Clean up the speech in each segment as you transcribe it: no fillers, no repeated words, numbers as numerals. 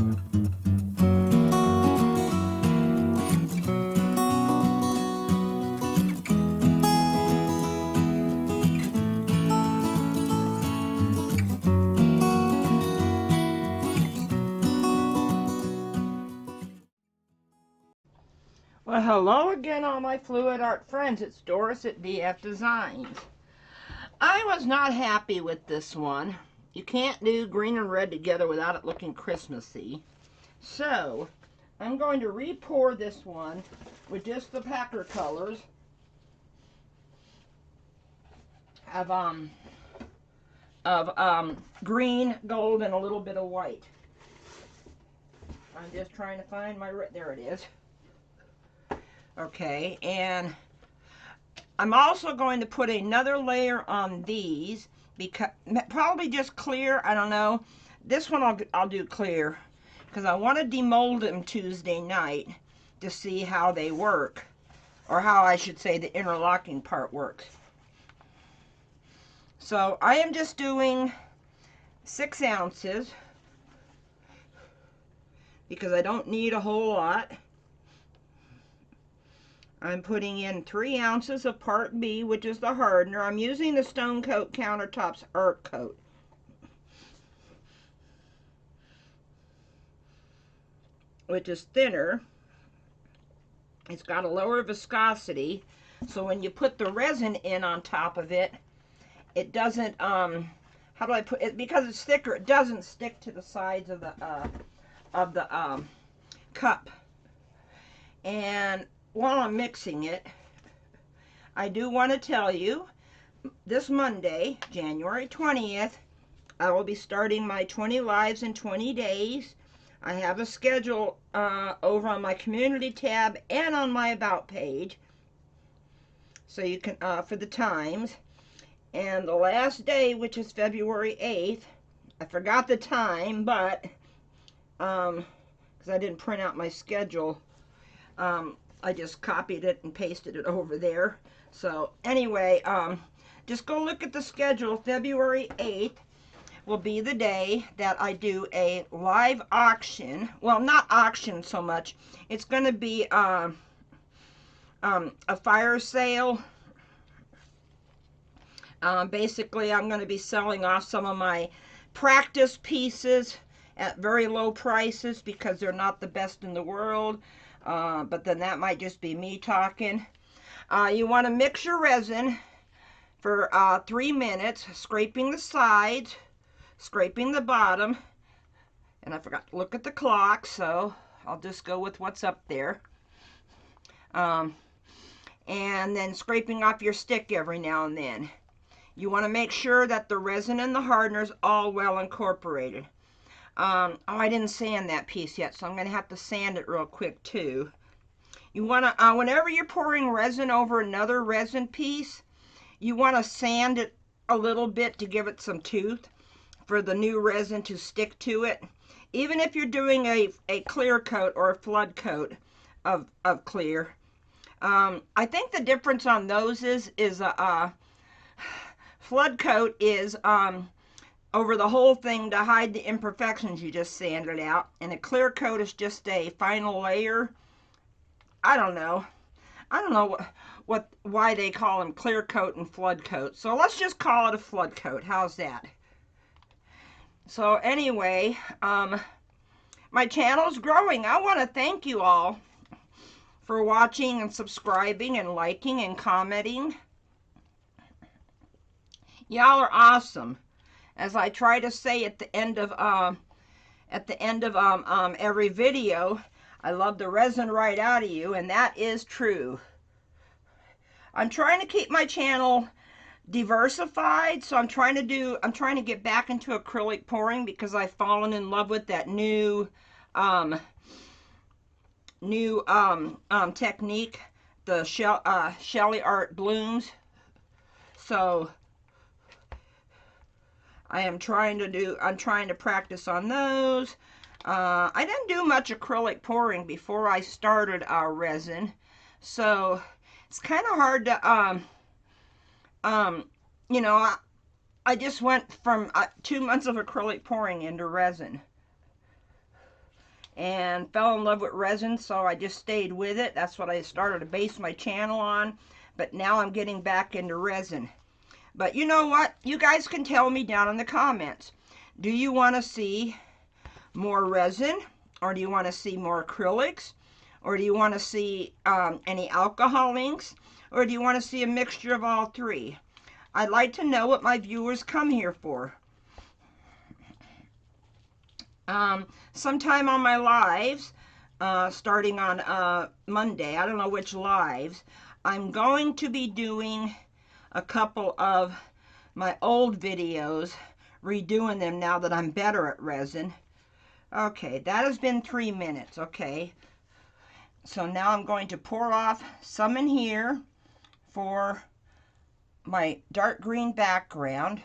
Well, hello again, all my fluid art friends. It's Doris at DF Designs. I was not happy with this one. You can't do green and red together without it looking Christmassy. So, I'm going to re-pour this one with just the packer colors of green, gold, and a little bit of white. I'm just trying to find my, there it is. Okay, and I'm also going to put another layer on these, because probably just clear, I don't know. This one I'll do clear, because I want to demold them Tuesday night to see how they work, or how I should say the interlocking part works. So I am just doing 6 ounces, because I don't need a whole lot. I'm putting in 3 ounces of Part B, which is the hardener. I'm using the Stone Coat Countertops Art Coat. Which is thinner. It's got a lower viscosity, so when you put the resin in on top of it, it doesn't, how do I put it? Because it's thicker, it doesn't stick to the sides of the cup. And while I'm mixing it, I do want to tell you, this Monday, January 20th, I will be starting my 20 lives in 20 days. I have a schedule over on my community tab and on my about page, so you can, for the times. And the last day, which is February 8th, I forgot the time, but, because I didn't print out my schedule, I just copied it and pasted it over there. So anyway, just go look at the schedule. February 8th will be the day that I do a live auction. Well, not auction so much. It's going to be a fire sale. Basically, I'm going to be selling off some of my practice pieces at very low prices because they're not the best in the world. But then that might just be me talking. You want to mix your resin for 3 minutes, scraping the sides, scraping the bottom, and I forgot to look at the clock, so I'll just go with what's up there. And then scraping off your stick every now and then. You want to make sure that the resin and the hardener is all well incorporated. Oh, I didn't sand that piece yet, so I'm going to have to sand it real quick too. You want to, whenever you're pouring resin over another resin piece, you want to sand it a little bit to give it some tooth for the new resin to stick to it. Even if you're doing a clear coat or a flood coat of clear. I think the difference on those is flood coat is over the whole thing to hide the imperfections. You just sand it out, and a clear coat is just a final layer. I don't know why they call them clear coat and flood coat, so let's just call it a flood coat. How's that? So anyway, my channel's growing. I want to thank you all for watching and subscribing and liking and commenting. Y'all are awesome. As I try to say at the end of every video, I love the resin right out of you, and that is true. I'm trying to keep my channel diversified, so I'm trying to get back into acrylic pouring because I've fallen in love with that new technique, the Shelly Art Blooms. So I'm trying to practice on those. I didn't do much acrylic pouring before I started our resin, so it's kind of hard to, you know, I just went from 2 months of acrylic pouring into resin. and fell in love with resin, so I just stayed with it. That's what I started to base my channel on, but now I'm getting back into resin. But you know what? You guys can tell me down in the comments. Do you want to see more resin, or do you want to see more acrylics, or do you want to see any alcohol inks, or do you want to see a mixture of all three? I'd like to know what my viewers come here for. Sometime on my lives, starting on Monday, I don't know which lives, I'm going to be doing a couple of my old videos, redoing them now that I'm better at resin. Okay, that has been 3 minutes. Okay, so now I'm going to pour off some in here for my dark green background,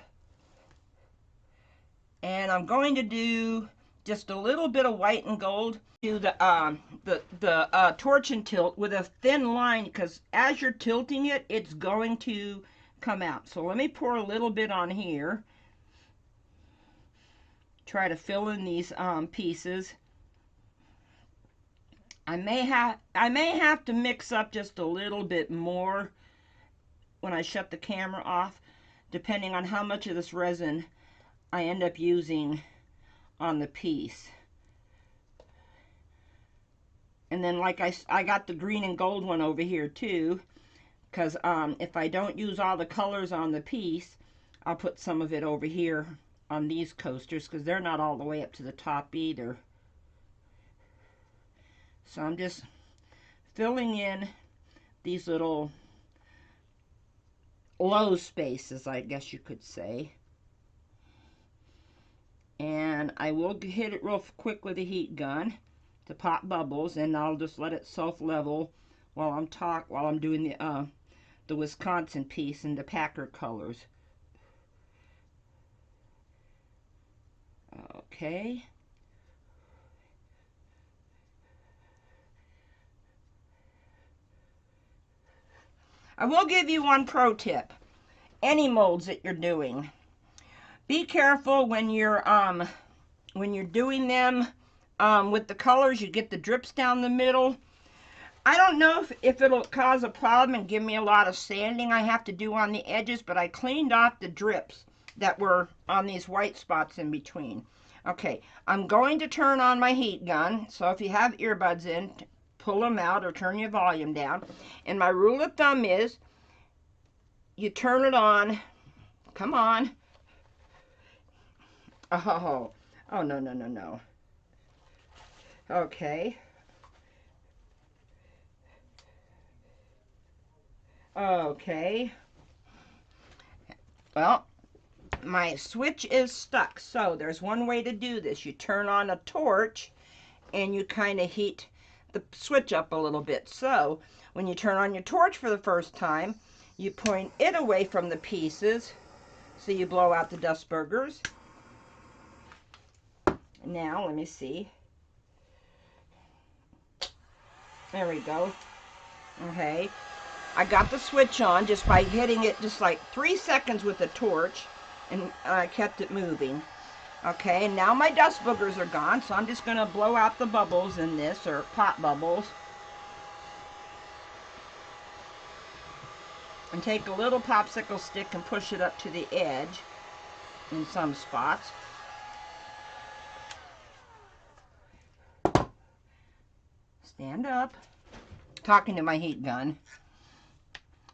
and I'm going to do just a little bit of white and gold. Do the torch and tilt with a thin line, because as you're tilting it, it's going to come out. So let me pour a little bit on here. Try to fill in these pieces. I may have to mix up just a little bit more when I shut the camera off, depending on how much of this resin I end up using on the piece. And then, like I got the green and gold one over here too, because if I don't use all the colors on the piece, I'll put some of it over here on these coasters, because they're not all the way up to the top either. So I'm just filling in these little low spaces, I guess you could say. And I will hit it real quick with a heat gun to pop bubbles, and I'll just let it self-level while I'm doing the Wisconsin piece in the Packer colors. Okay. I will give you one pro tip. Any molds that you're doing, be careful when you're doing them with the colors. You get the drips down the middle. I don't know if it'll cause a problem and give me a lot of sanding I have to do on the edges, but I cleaned off the drips that were on these white spots in between. Okay, I'm going to turn on my heat gun, so if you have earbuds in, pull them out or turn your volume down. And my rule of thumb is, you turn it on, come on. Oh, no. Okay. Okay. Well, my switch is stuck, so there's one way to do this. You turn on a torch and you kind of heat the switch up a little bit. So when you turn on your torch for the first time, you point it away from the pieces so you blow out the dust burgers. Now let me see. There we go. Okay, I got the switch on just by hitting it just like 3 seconds with the torch, and I kept it moving. Okay, and now my dust boogers are gone, so I'm just going to blow out the bubbles in this, or pop bubbles. And take a little popsicle stick and push it up to the edge in some spots. Stand up. Talking to my heat gun.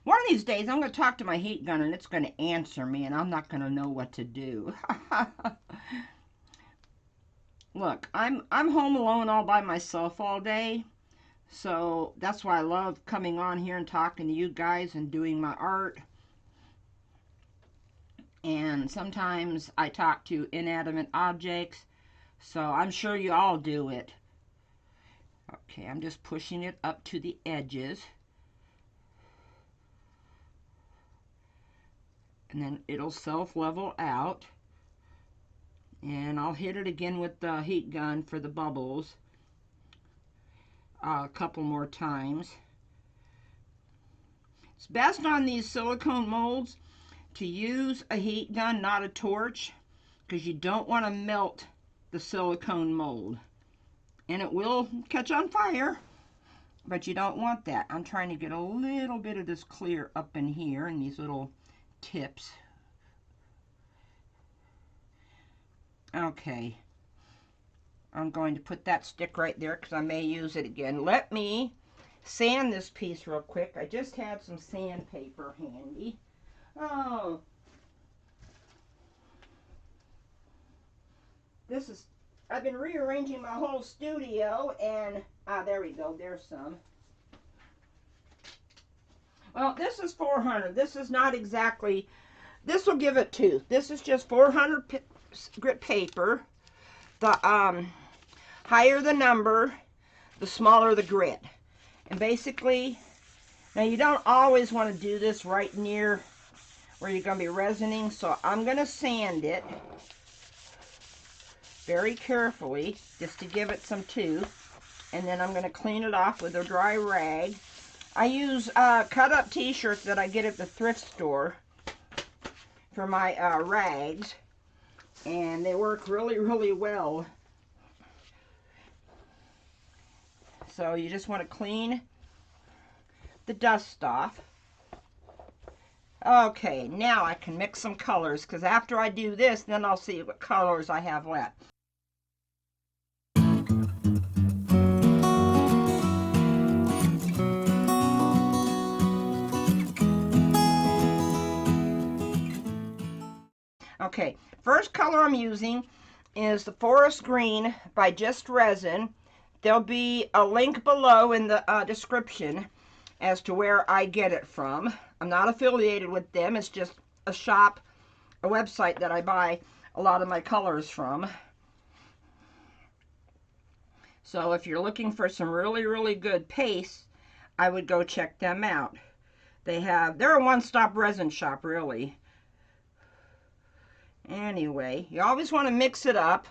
One of these days I'm going to talk to my heat gun and it's going to answer me, and I'm not going to know what to do. Look, I'm home alone all by myself all day. So that's why I love coming on here and talking to you guys and doing my art. And sometimes I talk to inanimate objects. So I'm sure you all do it. Okay, I'm just pushing it up to the edges. And then it'll self-level out. And I'll hit it again with the heat gun for the bubbles a couple more times. It's best on these silicone molds to use a heat gun, not a torch, because you don't want to melt the silicone mold. and it will catch on fire, but you don't want that. I'm trying to get a little bit of this clear up in here in these little tips. Okay, I'm going to put that stick right there because I may use it again. Let me sand this piece real quick. I just had some sandpaper handy. Oh, this is, I've been rearranging my whole studio, and there we go, there's some. Well, this is 400. This is not exactly, this will give it 2. This is just 400 grit paper. The higher the number, the smaller the grit. And basically, now you don't always want to do this right near where you're going to be resining, so I'm going to sand it very carefully just to give it some tooth, and then I'm going to clean it off with a dry rag. I use cut up t-shirts that I get at the thrift store for my rags, and they work really, really well. So you just want to clean the dust off. Okay, now I can mix some colors, because after I do this, then I'll see what colors I have left. Okay, first color I'm using is the Forest Green by Just Resin. There'll be a link below in the description as to where I get it from. I'm not affiliated with them. It's just a shop, a website that I buy a lot of my colors from. So if you're looking for some really, really good pastes, I would go check them out. They're a one-stop resin shop, really. Anyway, you always want to mix it up.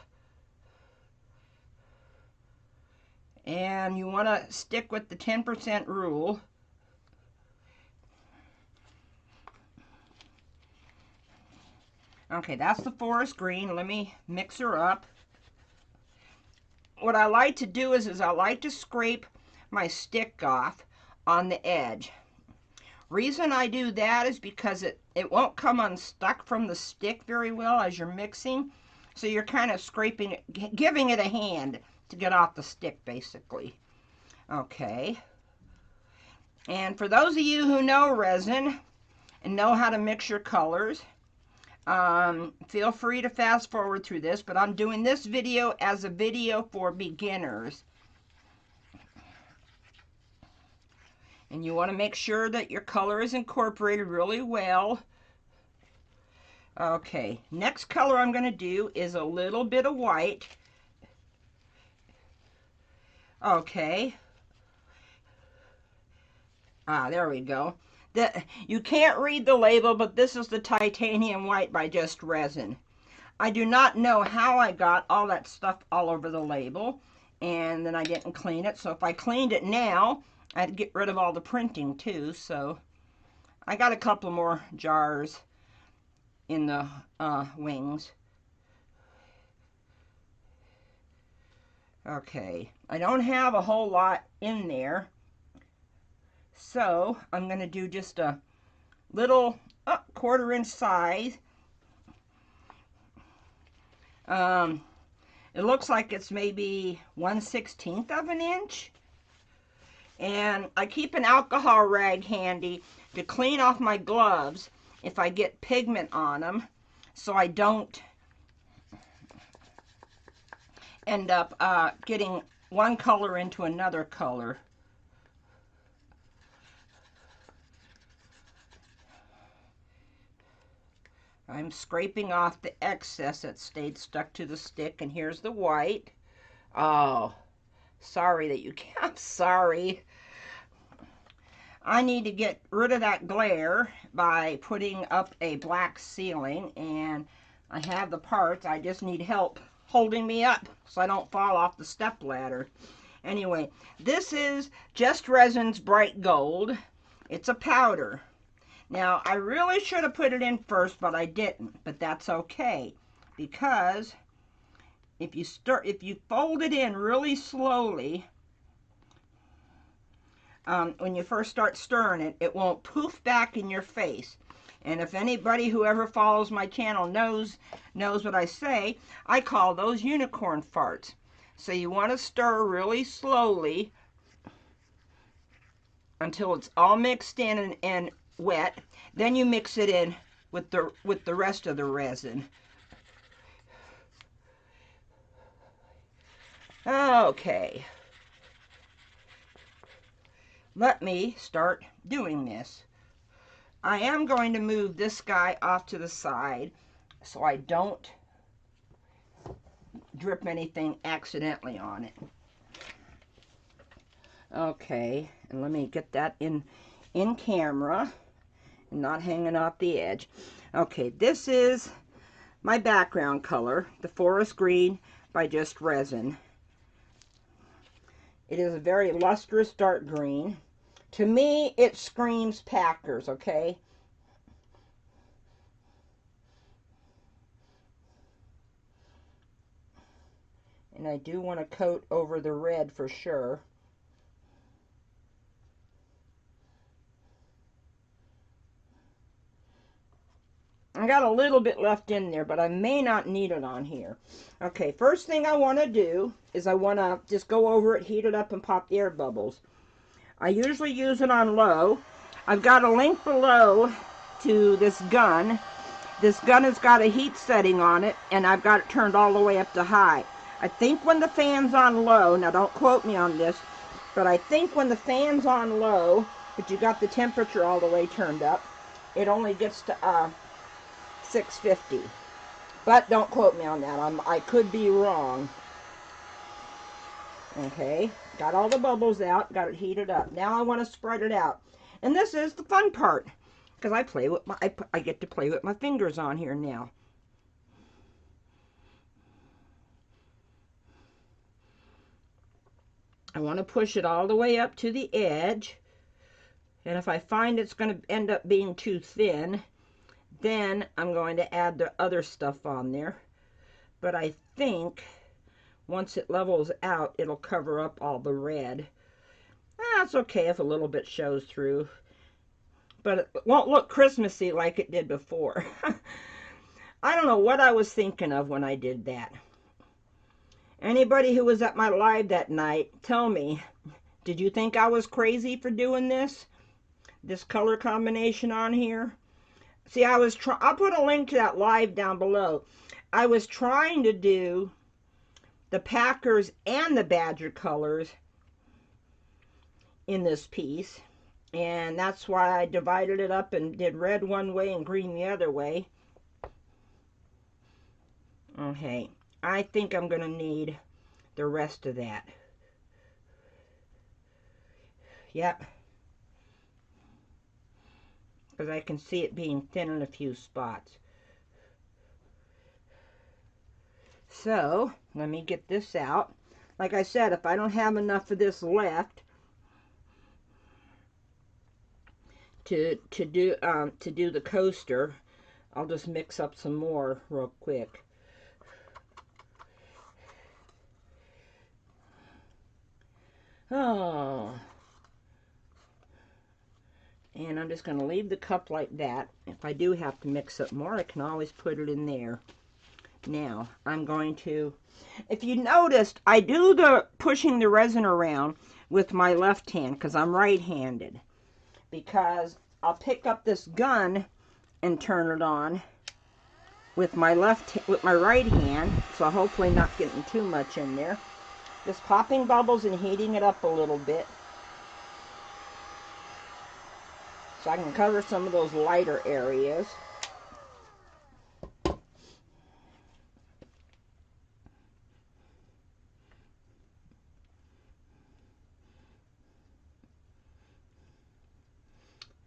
And you want to stick with the 10% rule. Okay, that's the Forest Green. Let me mix her up. What I like to do is I like to scrape my stick off on the edge. Reason I do that is because it won't come unstuck from the stick very well as you're mixing. So you're kind of scraping it, giving it a hand to get off the stick, basically. Okay. And for those of you who know resin and know how to mix your colors, feel free to fast forward through this, but I'm doing this video as a video for beginners. And you want to make sure that your color is incorporated really well. Okay, next color I'm going to do is a little bit of white. Okay. There we go. You can't read the label, but this is the titanium white by Just Resin. I do not know how I got all that stuff all over the label, and then I didn't clean it. So if I cleaned it now, I'd get rid of all the printing too. So I got a couple more jars in the wings. Okay, I don't have a whole lot in there, so I'm going to do just a little 1/4 inch size. It looks like it's maybe 1/16 of an inch. And I keep an alcohol rag handy to clean off my gloves if I get pigment on them, so I don't end up getting one color into another color. I'm scraping off the excess that stayed stuck to the stick, and here's the white. Oh, sorry that you can't. I'm sorry. I need to get rid of that glare by putting up a black ceiling, and I have the parts. I just need help holding me up so I don't fall off the step ladder. Anyway, this is Just Resin's Bright Gold. It's a powder. Now, I really should have put it in first, but I didn't. But that's okay, because if you fold it in really slowly, when you first start stirring it, it won't poof back in your face. And if anybody who ever follows my channel knows what I say, I call those unicorn farts. So you want to stir really slowly until it's all mixed in and wet. Then you mix it in with the rest of the resin. Okay. Let me start doing this. I am going to move this guy off to the side so I don't drip anything accidentally on it. Okay, and let me get that in camera and not hanging off the edge. Okay, this is my background color, the forest green by Just Resin. It is a very lustrous dark green. To me, it screams Packers, okay? And I do want to coat over the red for sure. I got a little bit left in there, but I may not need it on here. Okay, first thing I want to do is I want to just go over it, heat it up, and pop the air bubbles. I usually use it on low. I've got a link below to this gun. This gun has got a heat setting on it, and I've got it turned all the way up to high. I think when the fan's on low, now don't quote me on this, but I think when the fan's on low, but you got the temperature all the way turned up, it only gets to 650. But don't quote me on that. I could be wrong. Okay, got all the bubbles out, got it heated up. Now I want to spread it out. And this is the fun part, because I get to play with my fingers on here now. I want to push it all the way up to the edge. And if I find it's going to end up being too thin, then I'm going to add the other stuff on there. But I think once it levels out, it'll cover up all the red. It's okay if a little bit shows through, but it won't look Christmassy like it did before. I don't know what I was thinking of when I did that. Anybody who was at my live that night, tell me, did you think I was crazy for doing this? This color combination on here? See, I'll put a link to that live down below. I was trying to do the Packers and the Badger colors in this piece, and that's why I divided it up and did red one way and green the other way. Okay, I think I'm going to need the rest of that. Yep. Because I can see it being thin in a few spots. So, let me get this out. Like I said, if I don't have enough of this left to do the coaster, I'll just mix up some more real quick. Oh. And I'm just going to leave the cup like that. If I do have to mix up more, I can always put it in there. Now, I'm going to, if you noticed, I do the pushing the resin around with my left hand because I'm right-handed. Because I'll pick up this gun and turn it on with my right hand, so hopefully not getting too much in there. Just popping bubbles and heating it up a little bit, so I can cover some of those lighter areas.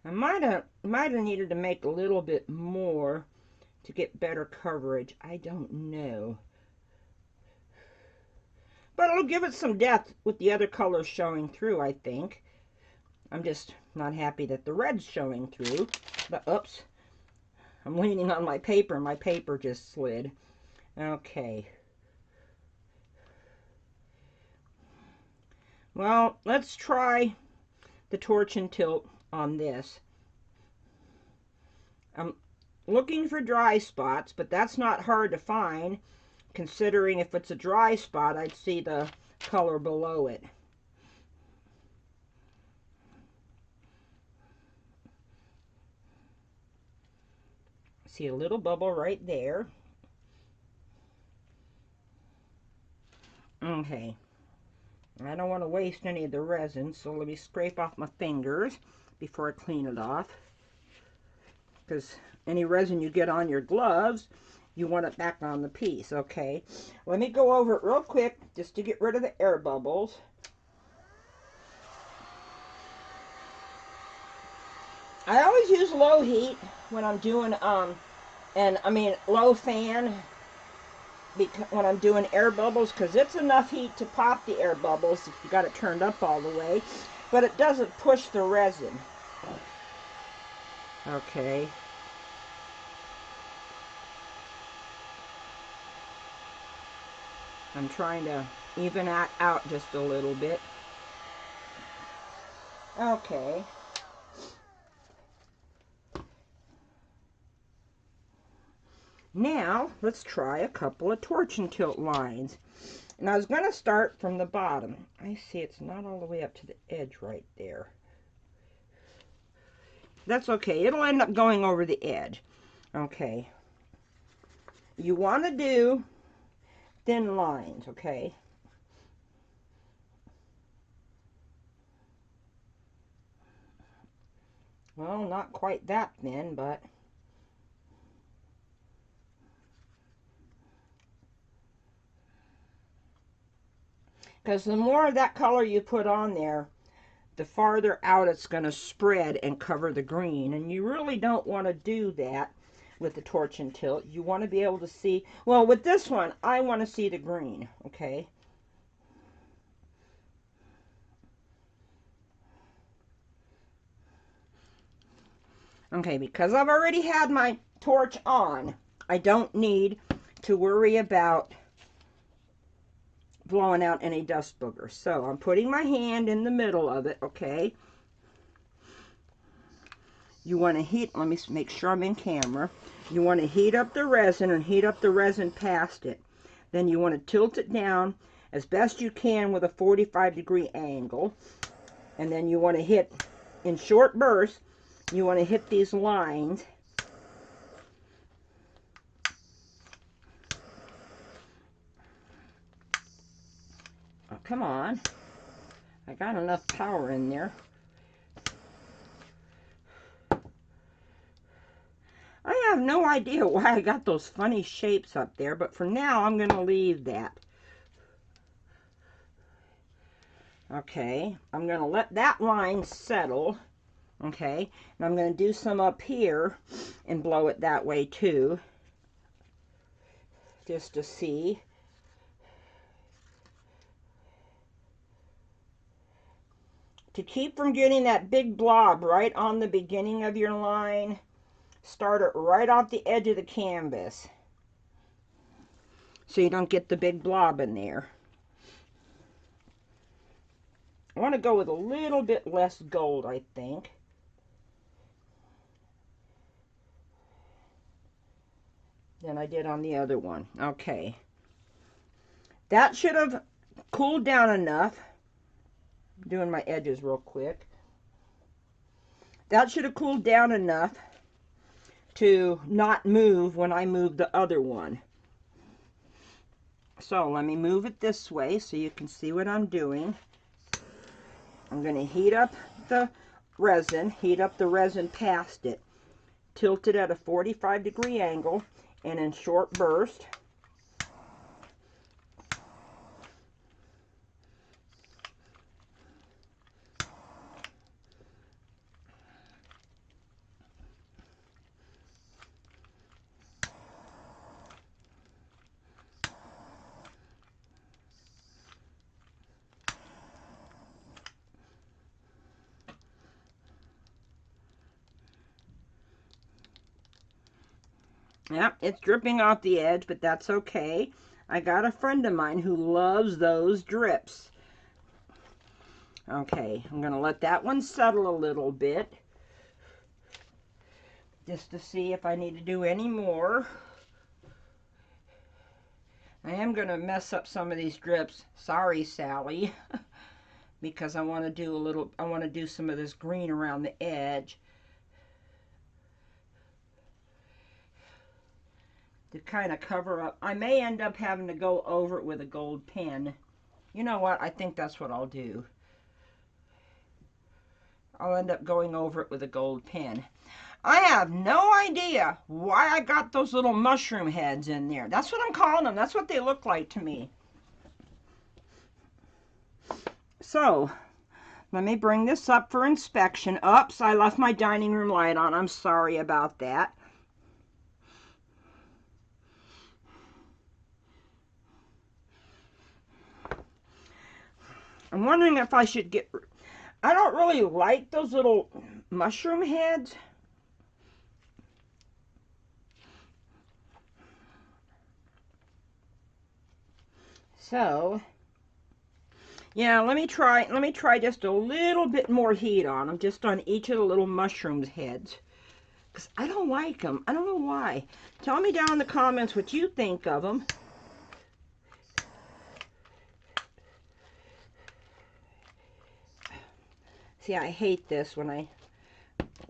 I might have needed to make a little bit more to get better coverage. I don't know. But it'll give it some depth with the other colors showing through, I think. I'm just not happy that the red's showing through. But, oops. I'm leaning on my paper. My paper just slid. Okay. Well, let's try the torch and tilt on this. I'm looking for dry spots, but that's not hard to find, considering if it's a dry spot, I'd see the color below it. See a little bubble right there. Okay. I don't want to waste any of the resin, so let me scrape off my fingers before I clean it off. Because any resin you get on your gloves, you want it back on the piece, okay? Let me go over it real quick just to get rid of the air bubbles. I always use low heat when I'm doing, low fan when I'm doing air bubbles, because it's enough heat to pop the air bubbles if you got it turned up all the way, but it doesn't push the resin. Okay. I'm trying to even that out just a little bit. Okay. Now, let's try a couple of torch and tilt lines. And I was going to start from the bottom. I see it's not all the way up to the edge right there. That's okay. It'll end up going over the edge. Okay. You want to do thin lines, okay? Well, not quite that thin, but... because the more of that color you put on there, the farther out it's going to spread and cover the green. And you really don't want to do that with the torch and tilt. You want to be able to see, well, with this one, I want to see the green, okay? Okay, because I've already had my torch on, I don't need to worry about blowing out any dust boogers. So I'm putting my hand in the middle of it, okay? You want to heat, let me make sure I'm in camera. You want to heat up the resin and heat up the resin past it. Then you want to tilt it down as best you can with a 45-degree angle. And then you want to hit, in short bursts, you want to hit these lines. Oh, come on. I got enough power in there. I have no idea why I got those funny shapes up there, but for now I'm going to leave that. Okay, I'm going to let that line settle. Okay, and I'm going to do some up here and blow it that way too, just to see. To keep from getting that big blob right on the beginning of your line, start it right off the edge of the canvas so you don't get the big blob in there. I want to go with a little bit less gold, I think. Than I did on the other one. Okay. That should have cooled down enough. I'm doing my edges real quick. That should have cooled down enough to not move when I move the other one. So let me move it this way so you can see what I'm doing. I'm going to heat up the resin past it. Tilt it at a 45-degree angle and in short bursts. Yep, it's dripping off the edge, but that's okay. I got a friend of mine who loves those drips. Okay, I'm going to let that one settle a little bit, just to see if I need to do any more. I am going to mess up some of these drips. Sorry, Sally. Because I want to do some of this green around the edge to kind of cover up. I may end up having to go over it with a gold pen. You know what? I think that's what I'll do. I'll end up going over it with a gold pen. I have no idea why I got those little mushroom heads in there. That's what I'm calling them. That's what they look like to me. So, let me bring this up for inspection. Oops, I left my dining room light on. I'm sorry about that. I'm wondering if I should get... I don't really like those little mushroom heads. So, yeah, let me try just a little bit more heat on them, just on each of the little mushrooms heads. Because I don't like them. I don't know why. Tell me down in the comments what you think of them. See, I hate this when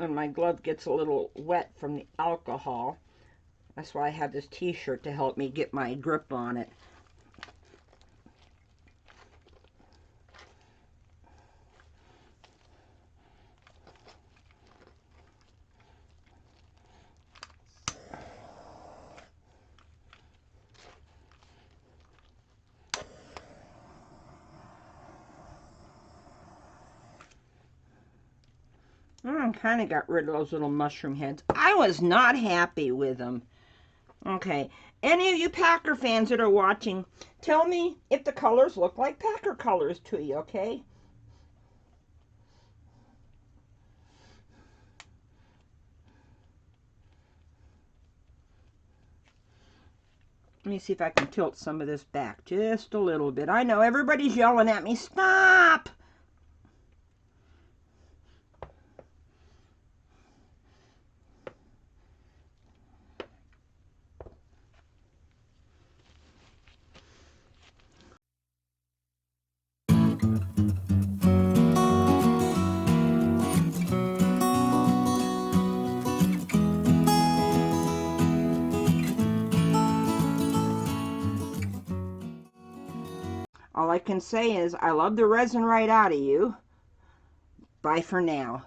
my glove gets a little wet from the alcohol. That's why I have this t-shirt to help me get my grip on it. I kind of got rid of those little mushroom heads. I was not happy with them. Okay, any of you Packer fans that are watching, tell me if the colors look like Packer colors to you, okay? Let me see if I can tilt some of this back just a little bit. I know everybody's yelling at me, stop! All I can say is I love the resin right out of you. Bye for now.